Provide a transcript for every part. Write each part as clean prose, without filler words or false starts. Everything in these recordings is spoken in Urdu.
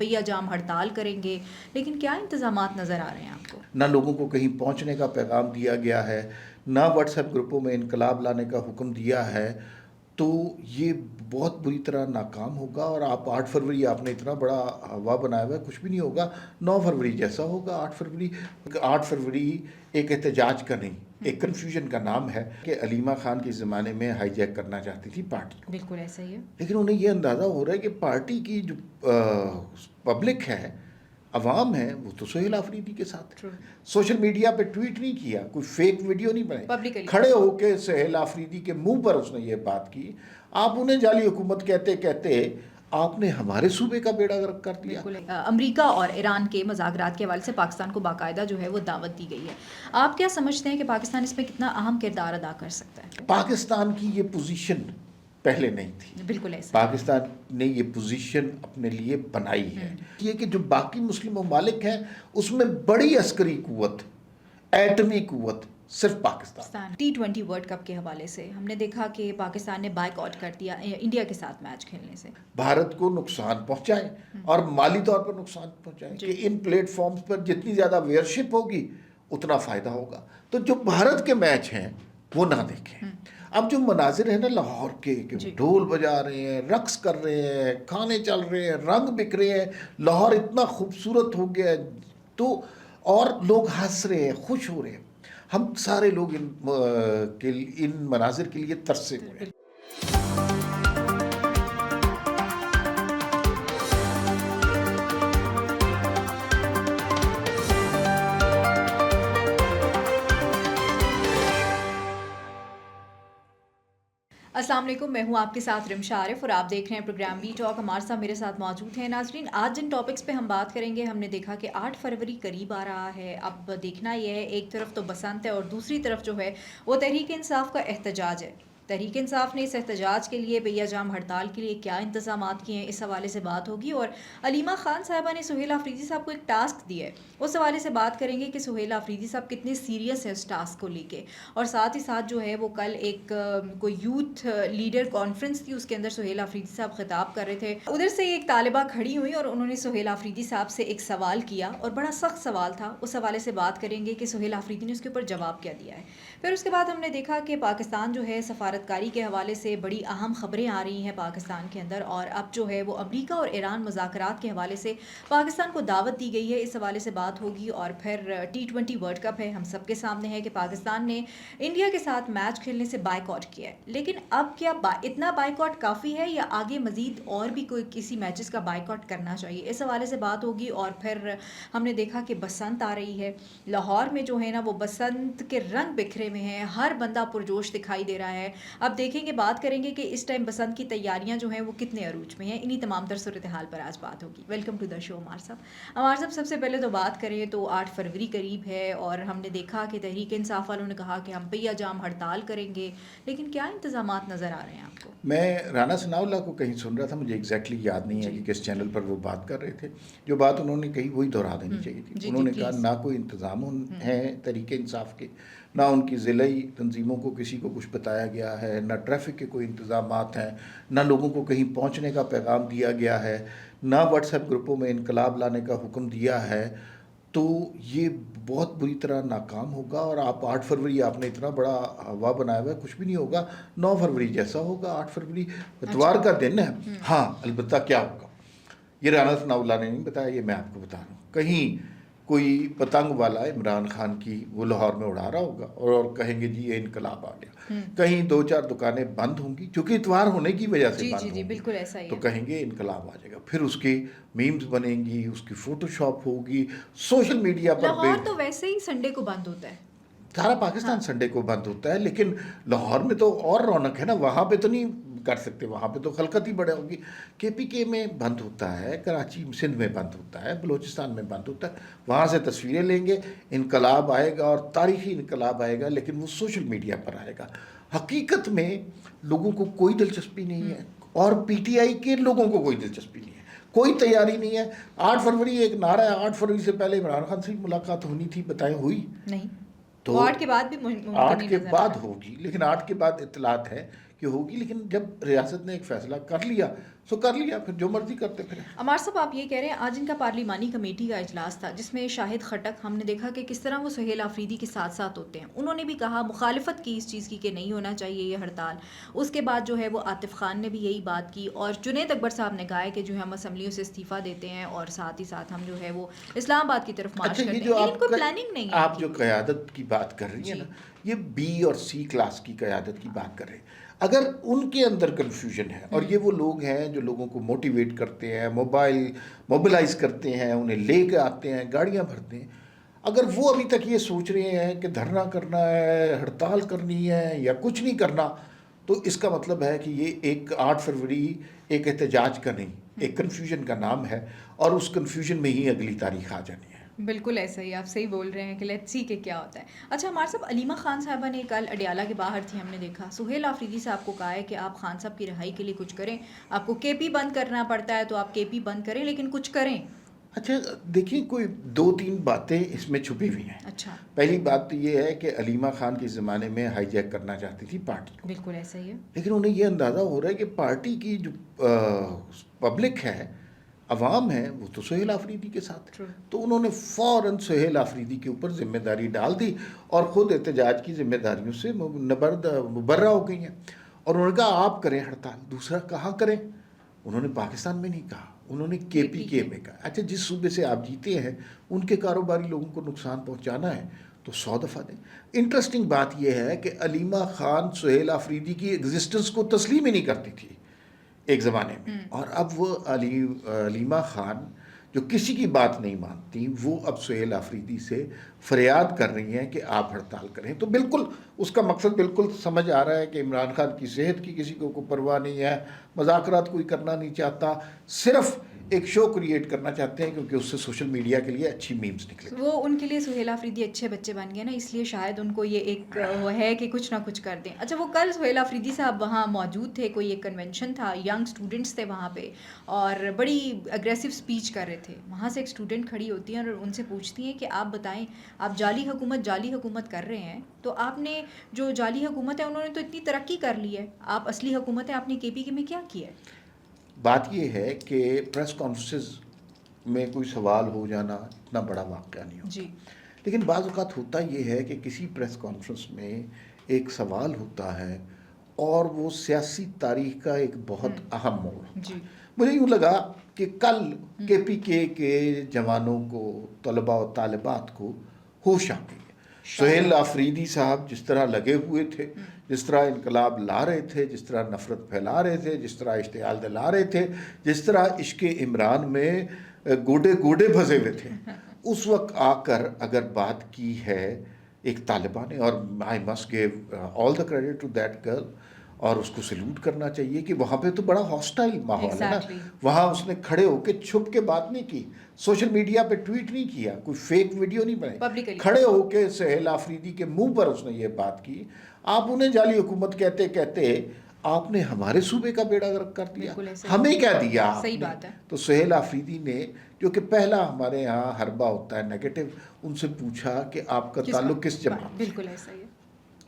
پہیہ جام ہڑتال کریں گے، لیکن کیا انتظامات نظر آ رہے ہیں آپ کو؟ نہ لوگوں کو کہیں پہنچنے کا پیغام دیا گیا ہے، نہ واٹس ایپ گروپوں میں انقلاب لانے کا حکم دیا ہے، تو یہ بہت بری طرح ناکام ہوگا. اور آپ 8 فروری آپ نے اتنا بڑا ہوا بنایا ہوا ہے، کچھ بھی نہیں ہوگا. 9 فروری جیسا ہوگا. 8 فروری ایک احتجاج کا نہیں، ایک کنفیوژن کا نام ہے کہ علیمہ خان کے زمانے میں ہائی جیک کرنا چاہتی تھی پارٹی کو. بالکل ایسا ہی ہے. لیکن انہیں یہ اندازہ ہو رہا ہے کہ پارٹی کی جو پبلک ہے، عوام ہے، وہ تو سہیل آفریدی کے ساتھ ہے. سوشل میڈیا پہ ٹویٹ نہیں کیا، کوئی فیک ویڈیو نہیں بنائی، Publicly. کھڑے ہو کے سہیل آفریدی کے منہ پر اس نے یہ بات کی. آپ انہیں جعلی حکومت کہتے کہتے آپ نے ہمارے صوبے کا بیڑا غرق کر دیا. بالکل. امریکہ اور ایران کے مذاکرات کے حوالے سے پاکستان کو باقاعدہ جو ہے وہ دعوت دی گئی ہے. آپ کیا سمجھتے ہیں کہ پاکستان اس میں کتنا اہم کردار ادا کر سکتا ہے؟ پاکستان کی یہ پوزیشن پہلے نہیں تھی. بالکل ایسا. پاکستان نے یہ پوزیشن اپنے لیے بنائی ہے. یہ کہ جو باقی مسلم ممالک ہیں اس میں بڑی عسکری قوت، ایٹمی قوت صرف پاکستان. T20 ورلڈ کپ کے حوالے سے ہم نے دیکھا کہ پاکستان نے بائیکاٹ کر دیا انڈیا کے ساتھ میچ کھیلنے سے. بھارت کو نقصان پہنچائے اور مالی طور پر نقصان پہنچائے کہ ان پلیٹ فارمز پر جتنی زیادہ ویئرشپ ہوگی اتنا فائدہ ہوگا. تو جو بھارت کے میچ ہیں وہ نہ دیکھیں. اب جو مناظر ہیں نا لاہور کے کہ ڈھول بجا رہے ہیں، رقص کر رہے ہیں، کھانے چل رہے ہیں، رنگ بک رہے ہیں، لاہور اتنا خوبصورت ہو گیا ہے، تو اور لوگ ہنس رہے ہیں، خوش ہو رہے ہیں. ہم سارے لوگ ان مناظر کے لیے ترسے ہوئے ہیں. السلام علیکم، میں ہوں آپ کے ساتھ رمشا عارف اور آپ دیکھ رہے ہیں پروگرام بی ٹاک. ہمارے ساتھ میرے ساتھ موجود ہیں ناظرین. آج جن ٹاپکس پہ ہم بات کریں گے، ہم نے دیکھا کہ 8 فروری قریب آ رہا ہے. اب دیکھنا یہ ہے، ایک طرف تو بسنت ہے اور دوسری طرف جو ہے وہ تحریک انصاف کا احتجاج ہے. تحریک انصاف نے اس احتجاج کے لیے پہیہ جام ہڑتال کے لیے کیا انتظامات کیے ہیں، اس حوالے سے بات ہوگی. اور علیمہ خان صاحبہ نے سہیل آفریدی صاحب کو ایک ٹاسک دیا ہے، اس حوالے سے بات کریں گے کہ سہیل آفریدی صاحب کتنے سیریس ہیں اس ٹاسک کو لے کے. اور ساتھ ہی ساتھ جو ہے وہ کل ایک کوئی یوتھ لیڈر کانفرنس تھی، اس کے اندر سہیل آفریدی صاحب خطاب کر رہے تھے. ادھر سے ایک طالبہ کھڑی ہوئی اور انہوں نے سہیل آفریدی صاحب سے ایک سوال کیا اور بڑا سخت سوال تھا. اس حوالے سے بات کریں گے کہ سہیل آفریدی نے اس کے اوپر جواب کیا دیا ہے. پھر اس کے بعد ہم نے دیکھا کہ پاکستان جو ہے سفارتکاری کے حوالے سے بڑی اہم خبریں آ رہی ہیں پاکستان کے اندر، اور اب جو ہے وہ امریکہ اور ایران مذاکرات کے حوالے سے پاکستان کو دعوت دی گئی ہے. اس حوالے سے بات ہوگی. اور پھر T20 ورلڈ کپ ہے، ہم سب کے سامنے ہے کہ پاکستان نے انڈیا کے ساتھ میچ کھیلنے سے بائیکاٹ کیا ہے. لیکن اب کیا اتنا بائیکاٹ کافی ہے یا آگے مزید اور بھی کوئی کسی میچز کا بائیکاٹ کرنا چاہیے، اس حوالے سے بات ہوگی. اور پھر ہم نے دیکھا کہ بسنت آ رہی ہے لاہور میں، جو ہے نا وہ بسنت کے رنگ بکھرے میں ہیں، ہر بندہ پرجوش دکھائی دے رہا ہے. اب دیکھیں گے، بات کریں گے کہ اس ٹائم بسنت کی تیاریاں جو ہیں وہ کتنے عروج میں ہیں. انہی تمام تر صورتحال پر آج بات ہوگی. ویلکم ٹو دا شو عمار صاحب. عمار صاحب، سب سے پہلے تو بات کریں تو 8 فروری قریب ہے اور ہم نے دیکھا کہ تحریک انصاف والوں نے کہا کہ ہم پہیہ جام ہڑتال کریں گے، لیکن کیا انتظامات نظر آ رہے ہیں آپ کو؟ میں رانا ثناء اللہ کو کہیں سن رہا تھا، مجھے ایگزیکٹلی یاد نہیں ہے کہ کس چینل پر وہ بات کر رہے تھے. جو بات انہوں نے کہی وہی دہرا دینی چاہیے تھی. انہوں نے کہا نہ کوئی انتظام ہیں تحریک انصاف کے، نہ ان کی ضلعی تنظیموں کو کسی کو کچھ بتایا گیا ہے، نہ ٹریفک کے کوئی انتظامات ہیں، نہ لوگوں کو کہیں پہنچنے کا پیغام دیا گیا ہے، نہ واٹس ایپ گروپوں میں انقلاب لانے کا حکم دیا ہے. تو یہ بہت بری طرح ناکام ہوگا. اور آپ 8 فروری آپ نے اتنا بڑا ہوا بنایا ہوا ہے، کچھ بھی نہیں ہوگا. 9 فروری جیسا ہوگا. 8 فروری اتوار کا دن ہے. ہاں البتہ کیا ہوگا یہ رانا ثناء اللہ نے نہیں بتایا، یہ میں آپ کو بتا رہا ہوں. کہیں کوئی پتنگ والا عمران خان کی وہ لاہور میں اڑا رہا ہوگا اور کہیں گے جی یہ انقلاب آ گیا. کہیں 2-4 دکانیں بند ہوں گی کیونکہ اتوار ہونے کی وجہ سے بند ہوں گی، بالکل ایسا ہی تو کہیں گے انقلاب آ جائے گا. پھر اس کی میمز بنیں گی، اس کی فوٹو شاپ ہوگی سوشل میڈیا پر. لاہور تو ویسے ہی سنڈے کو بند ہوتا ہے، سارا پاکستان سنڈے کو بند ہوتا ہے، لیکن لاہور میں تو اور رونق ہے نا. وہاں پہ تو نہیں کر سکتے، وہاں پہ تو خلقت ہی بڑے ہوگی. KPK میں بند ہوتا ہے، کراچی سندھ میں بند ہوتا ہے، بلوچستان میں بند ہوتا ہے. وہاں سے تصویریں لیں گے، انقلاب آئے گا اور تاریخی انقلاب آئے گا، لیکن وہ سوشل میڈیا پر آئے گا. حقیقت میں لوگوں کو کوئی دلچسپی نہیں ہے، اور PTI کے لوگوں کو کوئی دلچسپی نہیں ہے، کوئی تیاری نہیں ہے. 8 فروری ایک نعرہ ہے، 8 فروری سے پہلے عمران خان سے ملاقات ہونی تھی، بتائیں ہوئی نہیں؟ تو 8 کے بعد بھی ممکن 8 کے بعد ہوگی، لیکن 8 کے بعد اطلاعات ہے کہ ہوگی، لیکن جب ریاست نے ایک فیصلہ کر لیا سو کر لیا، پھر جو مرضی کرتے پھر. عمار صاحب آپ یہ کہہ رہے ہیں آج ان کا پارلیمانی کمیٹی کا اجلاس تھا جس میں شاہد خٹک، ہم نے دیکھا کہ کس طرح وہ سہیل آفریدی کے ساتھ ساتھ ہوتے ہیں. انہوں نے بھی کہا، مخالفت کی اس چیز کی کہ نہیں ہونا چاہیے یہ ہڑتال. اس کے بعد جو ہے وہ عاطف خان نے بھی یہی بات کی، اور جنید اکبر صاحب نے کہا ہے کہ جو ہے ہم اسمبلیوں سے استعفیٰ دیتے ہیں اور ساتھ ہی ساتھ ہم جو ہے وہ اسلام آباد کی طرف مارچ اچھا، کرتے یہ ہیں. جو لیکن کوئی پلاننگ نہیں ہے. آپ جو قیادت کی بات کر رہی ہیں نا، یہ بی اور سی کلاس کی قیادت کی بات کر رہے ہیں. اگر ان کے اندر کنفیوژن ہے، اور یہ وہ لوگ ہیں جو لوگوں کو موٹیویٹ کرتے ہیں، موبلائز کرتے ہیں، انہیں لے کے آتے ہیں، گاڑیاں بھرتے ہیں، اگر وہ ابھی تک یہ سوچ رہے ہیں کہ دھرنا کرنا ہے، ہڑتال کرنی ہے یا کچھ نہیں کرنا، تو اس کا مطلب ہے کہ یہ ایک 8 فروری ایک احتجاج کا نہیں، ایک کنفیوژن کا نام ہے، اور اس کنفیوژن میں ہی اگلی تاریخ آ جانی ہے. بالکل ایسا ہی، آپ صحیح بول رہے ہیں کہ لیٹس سی کہ کیا ہوتا ہے. اچھا عمار صاحب، علیمہ خان صاحبہ نے کل اڈیالہ کے باہر تھی، ہم نے دیکھا سہیل آفریدی صاحب کو کہا ہے کہ آپ خان صاحب کی رہائی کے لیے کچھ کریں، آپ کو کے پی بند کرنا پڑتا ہے تو آپ کے پی بند کریں لیکن کچھ کریں. اچھا دیکھیں، کوئی 2-3 باتیں اس میں چھپی ہوئی ہیں. اچھا، پہلی بات تو یہ ہے کہ علیمہ خان کے زمانے میں ہائی جیک کرنا چاہتی تھی پارٹی کو، بالکل ایسا ہی ہے. لیکن انہیں یہ اندازہ ہو رہا ہے کہ پارٹی کی جو پبلک ہے، عوام ہے، وہ تو سہیل آفریدی کے ساتھ ہے. True. تو انہوں نے فوراً سہیل آفریدی کے اوپر ذمہ داری ڈال دی، اور خود احتجاج کی ذمہ داریوں سے مبرہ ہو گئی ہیں. اور انہوں نے کہا آپ کریں ہڑتال. دوسرا کہاں کریں؟ انہوں نے پاکستان میں نہیں کہا، انہوں نے کے پی کے میں کہا. اچھا، جس صوبے سے آپ جیتے ہیں ان کے کاروباری لوگوں کو نقصان پہنچانا ہے تو 100 دفعہ دیں. انٹرسٹنگ بات یہ ہے کہ علیمہ خان سہیل آفریدی کی ایگزسٹنس کو تسلیم ہی نہیں کرتی تھی ایک زمانے میں، اور اب وہ علیمہ خان جو کسی کی بات نہیں مانتی، وہ اب سہیل آفریدی سے فریاد کر رہی ہیں کہ آپ ہڑتال کریں. تو بالکل اس کا مقصد بالکل سمجھ آ رہا ہے کہ عمران خان کی صحت کی کسی کو کوئی پرواہ نہیں ہے، مذاکرات کوئی کرنا نہیں چاہتا، صرف ایک شو کریٹ کرنا چاہتے ہیں کیونکہ اس سے سوشل میڈیا کے لیے اچھی میمز نکلے. وہ ان کے لیے سہیل آفریدی اچھے بچے بن گئے نا، اس لیے شاید ان کو یہ ایک وہ ہے کہ کچھ نہ کچھ کر دیں. اچھا، وہ کل سہیل آفریدی صاحب وہاں موجود تھے، کوئی ایک کنونشن تھا، ینگ اسٹوڈنٹس تھے وہاں پہ، اور بڑی اگریسو اسپیچ کر رہے تھے. وہاں سے ایک اسٹوڈنٹ کھڑی ہوتی ہیں اور ان سے پوچھتی ہیں کہ آپ بتائیں، آپ جعلی حکومت کر رہے ہیں، تو آپ نے جو جعلی حکومت ہے انہوں نے تو اتنی ترقی کر لی ہے، آپ اصلی حکومت ہے آپ نے کے پی کے میں کیا کیا ہے؟ بات یہ ہے کہ پریس کانفرنسز میں کوئی سوال ہو جانا اتنا بڑا واقعہ نہیں ہوتا. جی، لیکن بعض اوقات ہوتا یہ ہے کہ کسی پریس کانفرنس میں ایک سوال ہوتا ہے اور وہ سیاسی تاریخ کا ایک بہت اہم موڑ ہوتا جی، ہے. مجھے یوں لگا کہ کل کے پی کے جوانوں کو، طلباء و طالبات کو ہوش آ گئی ہے. سہیل آفریدی صاحب جس طرح لگے ہوئے تھے، جس طرح انقلاب لا رہے تھے، جس طرح نفرت پھیلا رہے تھے، جس طرح اشتعال دلا رہے تھے، جس طرح عشق عمران میں گوڈے پھنسے ہوئے تھے، اس وقت آ کر اگر بات کی ہے ایک طالبہ نے، اور I must give all the credit to that girl, اور اس کو سیلوٹ کرنا چاہیے کہ وہاں پہ تو بڑا ہاسٹائل ماحول ہے نا. وہاں اس نے کھڑے ہو کے چھپ کے بات نہیں کی، سوشل میڈیا پہ ٹویٹ نہیں کیا، کوئی فیک ویڈیو نہیں بنائی، کھڑے ہو کے سہیل آفریدی کے منہ پر اس نے یہ بات کی. آپ انہیں جعلی حکومت کہتے کہتے آپ نے ہمارے صوبے کا بیڑا غرق کر دیا، ہمیں کیا دیا آپ نے؟ تو سہیل آفریدی نے، جو کہ پہلا ہمارے ہاں حربہ ہوتا ہے نیگیٹو، ان سے پوچھا کہ آپ کا تعلق کس جماعت؟ بالکل ایسا ہی ہے.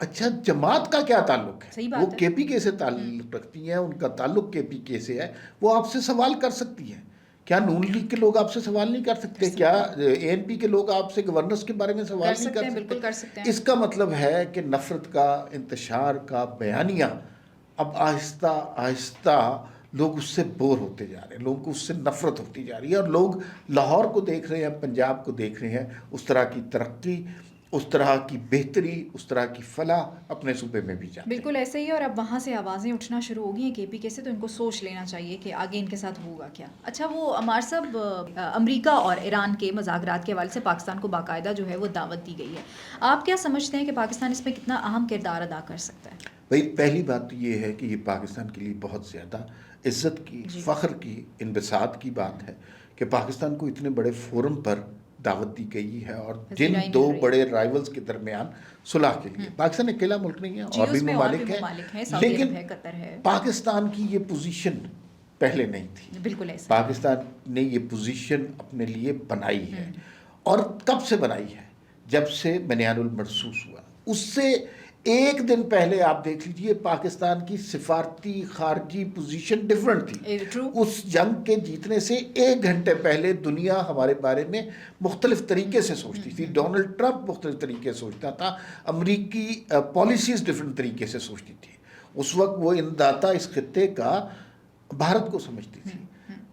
اچھا، جماعت کا کیا تعلق ہے؟ وہ ہے. کے پی کے سے تعلق رکھتی ہیں، ان کا تعلق کے پی کے سے ہے، وہ آپ سے سوال کر سکتی ہیں. کیا نون لیگ کے لوگ آپ سے سوال نہیں کر سکتے؟ کیا اے این پی کے لوگ آپ سے گورننس کے بارے میں سوال نہیں کر سکتے؟ بالکل کر سکتے ہیں. اس کا مطلب ہے کہ نفرت کا انتشار کا بیانیہ اب آہستہ آہستہ لوگ اس سے بور ہوتے جا رہے ہیں، لوگوں کو اس سے نفرت ہوتی جا رہی ہے، اور لوگ لاہور کو دیکھ رہے ہیں، پنجاب کو دیکھ رہے ہیں، اس طرح کی ترقی، اس طرح کی بہتری، اس طرح کی فلاح اپنے صوبے میں بھی جاتے ہیں. بالکل ایسے ہی، اور اب وہاں سے آوازیں اٹھنا شروع ہو گئی ہیں کے پی کے سے، تو ان کو سوچ لینا چاہیے کہ آگے ان کے ساتھ ہوگا کیا. اچھا، وہ عمار صاحب، امریکہ اور ایران کے مذاکرات کے حوالے سے پاکستان کو باقاعدہ جو ہے وہ دعوت دی گئی ہے. آپ کیا سمجھتے ہیں کہ پاکستان اس میں کتنا اہم کردار ادا کر سکتا ہے؟ بھائی، پہلی بات تو یہ ہے کہ یہ پاکستان کے لیے بہت زیادہ عزت کی، فخر کی، انبساط کی بات ہے کہ پاکستان کو اتنے بڑے فورم پر دعوت دی گئی ہے، اور جن 2 بڑے رائیولز کے درمیان صلح کے لیے. پاکستان اکیلا ملک نہیں ہے، اور بھی ممالک ہیں، لیکن پاکستان کی یہ پوزیشن پہلے نہیں تھی. بالکل ایسا پاکستان نے یہ پوزیشن اپنے لیے بنائی ہے، اور کب سے بنائی ہے؟ جب سے بنیان المرصوص ہوا. اس سے ایک دن پہلے آپ دیکھ لیجئے پاکستان کی سفارتی خارجی پوزیشن ڈیفرنٹ تھی. اس جنگ کے جیتنے سے 1 گھنٹے پہلے دنیا ہمارے بارے میں مختلف طریقے سے سوچتی تھی. ڈونلڈ ٹرمپ مختلف طریقے سے سوچتا تھا, امریکی پالیسیز ڈیفرنٹ طریقے سے سوچتی تھی. اس وقت وہ انداتا اس خطے کا بھارت کو سمجھتی تھی,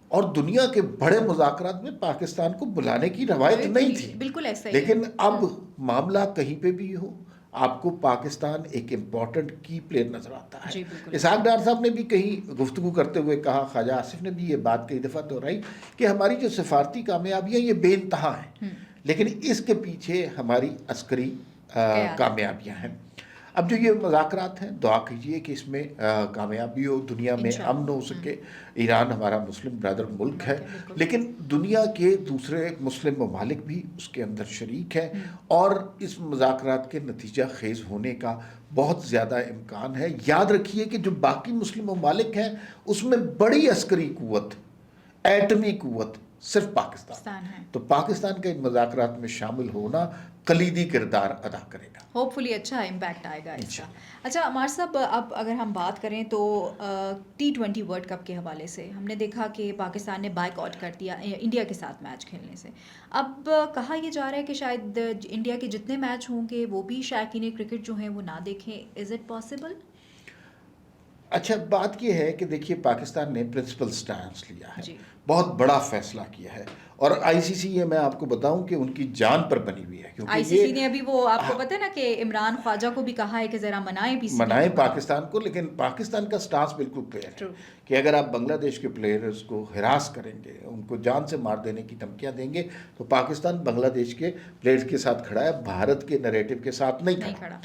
اور دنیا کے بڑے مذاکرات میں پاکستان کو بلانے کی روایت نہیں تھی. بالکل ایسا ہی. لیکن اب معاملہ کہیں پہ بھی ہو, آپ کو پاکستان ایک امپورٹنٹ کی پلیئر نظر آتا ہے. اسحاق ڈار صاحب نے بھی کہیں گفتگو کرتے ہوئے کہا, خواجہ آصف نے بھی یہ بات کئی دفعہ دہرائی کہ ہماری جو سفارتی کامیابیاں یہ بے انتہا ہیں, لیکن اس کے پیچھے ہماری عسکری کامیابیاں ہیں. اب جو یہ مذاکرات ہیں, دعا کیجئے کہ اس میں کامیابی ہو, دنیا میں امن ہو سکے. ایران ہمارا مسلم برادر ملک ہے, لیکن دنیا کے دوسرے مسلم ممالک بھی اس کے اندر شریک ہیں, اور اس مذاکرات کے نتیجہ خیز ہونے کا بہت زیادہ امکان ہے. یاد رکھیے کہ جو باقی مسلم ممالک ہیں اس میں بڑی عسکری قوت, ایٹمی قوت صرف پاکستان ہے. تو پاکستان کا ان مذاکرات میں شامل ہونا کلیدی کردار ادا کرے گا. ہوپ فلی اچھا امپیکٹ آئے گا اس کا. اچھا عمار صاحب, اب اگر ہم بات کریں تو T20 ورلڈ کپ کے حوالے سے ہم نے دیکھا کہ پاکستان نے بائیک آؤٹ کر دیا انڈیا کے ساتھ میچ کھیلنے سے. اب کہا یہ جا رہا ہے کہ شاید انڈیا کے جتنے میچ ہوں گے وہ بھی شائقین کرکٹ جو ہیں وہ نہ دیکھیں. Is it possible? اچھا, بات یہ ہے کہ دیکھیے پاکستان نے پرنسپل سٹانس لیا ہے, بہت بڑا فیصلہ کیا ہے, اور آئی سی سی یہ میں آپ کو بتاؤں کہ ان کی جان پر بنی ہوئی ہے. آئی سی سی نے ابھی وہ آپ کو پتہ ہے نا کہ عمران خواجہ کو بھی کہا ہے کہ ذرا منائیں پاکستان کو, لیکن پاکستان کا سٹانس بالکل کلیئر ہے کہ اگر آپ بنگلہ دیش کے پلیئرز کو ہراس کریں گے, ان کو جان سے مار دینے کی دھمکیاں دیں گے, تو پاکستان بنگلہ دیش کے پلیئرز کے ساتھ کھڑا ہے, بھارت کے نیریٹو کے ساتھ نہیں کھڑا.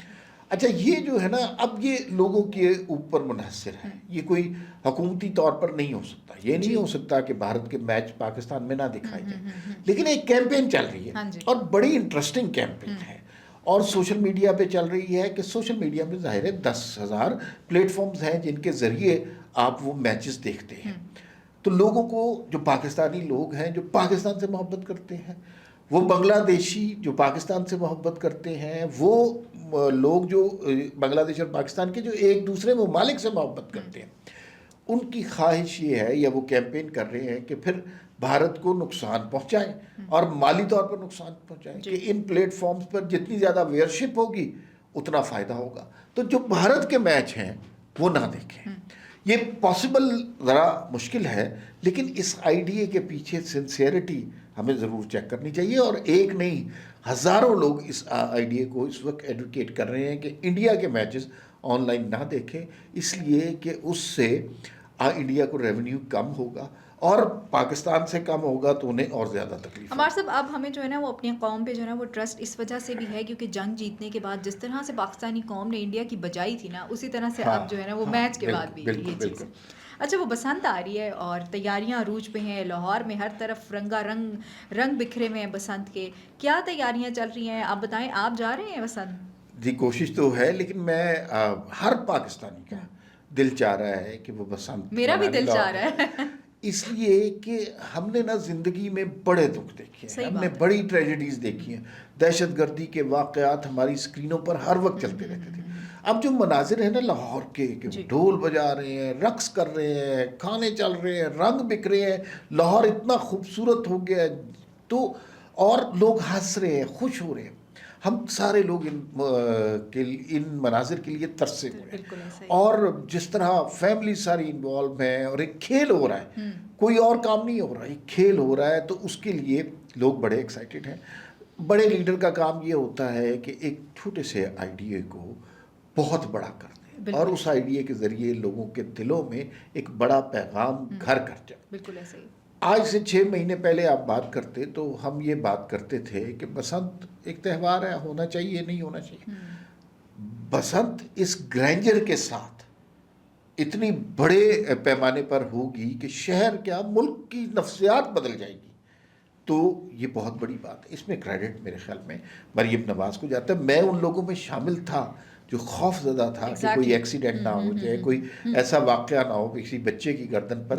اچھا, یہ جو ہے نا اب یہ لوگوں کے اوپر منحصر ہے, یہ کوئی حکومتی طور پر نہیں ہو سکتا. یہ نہیں ہو سکتا کہ بھارت کے میچ پاکستان میں نہ دکھائے جائیں, لیکن ایک کیمپین چل رہی ہے اور بڑی انٹرسٹنگ کیمپین ہے, اور سوشل میڈیا پہ چل رہی ہے کہ سوشل میڈیا میں ظاہر ہے 10,000 پلیٹ فارمز ہیں جن کے ذریعے آپ وہ میچز دیکھتے ہیں. تو لوگوں کو, جو پاکستانی لوگ ہیں جو پاکستان سے محبت کرتے ہیں, وہ بنگلہ دیشی جو پاکستان سے محبت کرتے ہیں, وہ لوگ جو بنگلہ دیش اور پاکستان کے جو ایک دوسرے ممالک سے محبت کرتے ہیں, ان کی خواہش یہ ہے یا وہ کیمپین کر رہے ہیں کہ پھر بھارت کو نقصان پہنچائیں اور مالی طور پر نقصان پہنچائیں, کہ ان پلیٹ فارمز پر جتنی زیادہ ویئرشپ ہوگی اتنا فائدہ ہوگا. تو جو بھارت کے میچ ہیں وہ نہ دیکھیں. یہ پاسبل ذرا مشکل ہے, لیکن اس آئیڈیا کے پیچھے سنسیئرٹی ہمیں ضرور چیک کرنی چاہیے, اور ایک نہیں ہزاروں لوگ اس آئیڈیا کو اس وقت ایڈوکیٹ کر رہے ہیں کہ انڈیا کے میچز آن لائن نہ دیکھیں, اس لیے کہ اس سے انڈیا کو ریونیو کم ہوگا اور پاکستان سے کم ہوگا تو انہیں اور زیادہ تکلیف. ہمارے صاحب اب ہمیں جو ہے نا وہ اپنی قوم پہ جو ہے نا وہ ٹرسٹ اس وجہ سے بھی ہے کیونکہ جنگ جیتنے کے بعد جس طرح سے پاکستانی قوم نے انڈیا کی بجائی تھی نا, اسی طرح سے اب جو ہے نا وہ میچ کے بعد بھی یہ چیز. اچھا, وہ بسنت آ رہی ہے اور تیاریاں عروج پہ ہیں, لاہور میں ہر طرف رنگ بکھرے ہوئے ہیں بسنت کے. کیا تیاریاں چل رہی ہیں, آپ بتائیں, آپ جا رہے ہیں بسنت؟ جی کوشش تو ہے, لیکن میں ہر پاکستانی کا دل چاہ رہا ہے کہ وہ بسنت, میرا بھی دل چاہ رہا ہے, اس لیے کہ ہم نے نا زندگی میں بڑے دکھ دیکھے ہیں, ہم نے بڑی ٹریجڈیز دیکھی ہیں, دہشت گردی کے واقعات ہماری اسکرینوں پر ہر وقت چلتے رہتے تھے. اب جو مناظر ہیں نا لاہور کے, کہ ڈھول بجا رہے ہیں, رقص کر رہے ہیں, کھانے چل رہے ہیں, رنگ بک رہے ہیں, لاہور اتنا خوبصورت ہو گیا ہے, تو اور لوگ ہنس رہے ہیں, خوش ہو رہے ہیں. ہم سارے لوگ ان مناظر کے لیے ترسے ہوئے ہیں, اور جس طرح فیملی ساری انوالو ہیں, اور ایک کھیل ہو رہا ہے, کوئی اور کام نہیں ہو رہا, ایک کھیل ہو رہا ہے, تو اس کے لیے لوگ بڑے ایکسائٹیڈ ہیں. بڑے لیڈر کا کام یہ ہوتا ہے کہ ایک چھوٹے سے آئیڈیا کو بہت بڑا کر دیں, اور اس آئیڈیا کے ذریعے لوگوں کے دلوں میں ایک بڑا پیغام گھر کر جائے. بالکل ایسے ہی. آج سے 6 مہینے پہلے آپ بات کرتے تو ہم یہ بات کرتے تھے کہ بسنت ایک تہوار ہے, ہونا چاہیے, نہیں ہونا چاہیے. بسنت اس گرینجر کے ساتھ اتنی بڑے پیمانے پر ہوگی کہ شہر کیا ملک کی نفسیات بدل جائے گی, تو یہ بہت بڑی بات ہے. اس میں کریڈٹ میرے خیال میں مریم نواز کو جاتا ہے. میں ان لوگوں میں شامل تھا جو خوف زدہ تھا کہ کوئی ایکسیڈنٹ نہ ہو جائے, کوئی ایسا واقعہ نہ ہو, کسی بچے کی گردن پر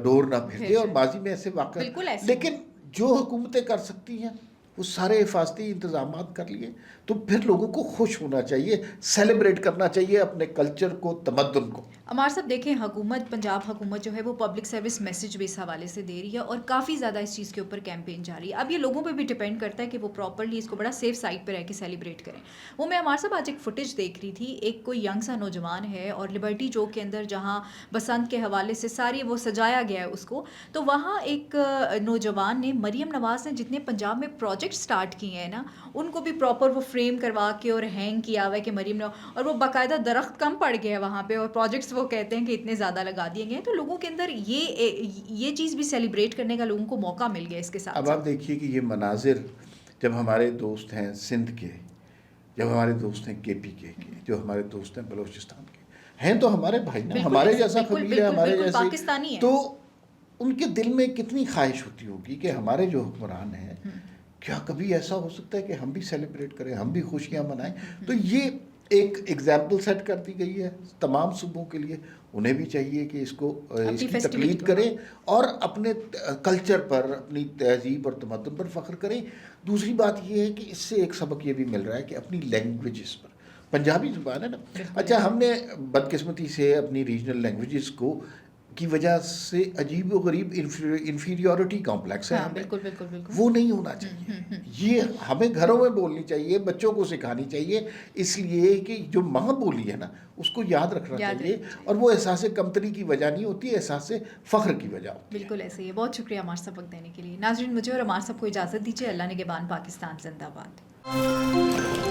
ڈور نہ پھر جائے, اور ماضی میں ایسے واقعہ. لیکن جو حکومتیں کر سکتی ہیں وہ سارے حفاظتی انتظامات کر لیے تو پھر لوگوں کو خوش ہونا چاہیے، سیلیبریٹ کرنا چاہیے اپنے کلچر کو، تمدن کو۔ عمار صاحب دیکھیں، حکومت پنجاب حکومت جو ہے وہ پبلک سروس میسج بھی اس حوالے سے دے رہی ہے اور کافی زیادہ اس چیز کے اوپر کیمپین جاری ہے. اب یہ لوگوں پہ بھی ڈپینڈ کرتا ہے کہ وہ پراپرلی اس کو بڑا سیف سائڈ پہ رہ کے سیلیبریٹ کریں. وہ میں عمار صاحب آج ایک فوٹیج دیکھ رہی تھی، ایک کوئی ینگ سا نوجوان ہے اور لبرٹی چوک کے اندر جہاں بسنت کے حوالے سے ساری وہ سجایا گیا ہے اس کو، تو وہاں ایک نوجوان نے، مریم نواز نے جتنے پنجاب میں پروجیکٹ سٹارٹ کیے ہیں نا، ان کو بھی پراپر وہ فریم کروا کے اور ہینگ کیا ہوا ہے کہ مریم نواز، اور وہ باقاعدہ درخت کم پڑ گیا ہے وہاں پہ اور پروجیکٹس وہ کہتے ہیں کہ اتنے زیادہ لگا دیے گئے ہیں. تو لوگوں کے اندر یہ چیز بھی سیلیبریٹ کرنے کا لوگوں کو موقع مل گیا اس کے ساتھ. اب آپ دیکھیے کہ یہ مناظر جب ہمارے دوست ہیں سندھ کے، جب ہمارے دوست ہیں کے پی کے جو ہمارے دوست ہیں بلوچستان کے، ہیں تو ہمارے بھائی نا، ہمارے جیسا قبیلہ ہے، ہمارے جیسے پاکستانی ہے، تو ان کے دل میں کتنی خواہش ہوتی ہوگی کہ ہمارے جو حکمران ہیں، کیا کبھی ایسا ہو سکتا ہے کہ ہم بھی سیلیبریٹ کریں، ہم بھی خوشیاں منائیں. تو یہ ایک ایگزامپل سیٹ کر دی گئی ہے تمام صوبوں کے لیے. انہیں بھی چاہیے کہ اس کی تقلید کریں اور اپنے کلچر پر، اپنی تہذیب اور تمدن پر فخر کریں. دوسری بات یہ ہے کہ اس سے ایک سبق یہ بھی مل رہا ہے کہ اپنی لینگویجز پر، پنجابی زبان ہے نا، اچھا ہم نے بدقسمتی سے اپنی ریجنل لینگویجز کو کی وجہ سے عجیب و غریب انفیریورٹی کمپلیکس ہے ہمیں، بالکل بالکل بالکل وہ نہیں ہونا چاہیے. یہ ہمیں گھروں میں بولنی چاہیے، بچوں کو سکھانی چاہیے، اس لیے کہ جو ماں بولی ہے نا اس کو یاد رکھنا چاہیے، اور وہ احساس کمتری کی وجہ نہیں ہوتی، احساس فخر کی وجہ ہوتی ہے. بالکل ایسے ہی ہے. بہت شکریہ عمار صاحب وقت دینے کے لیے. ناظرین، مجھے اور عمار صاحب کو اجازت دیجیے. اللہ نگہبان. پاکستان زندہ باد.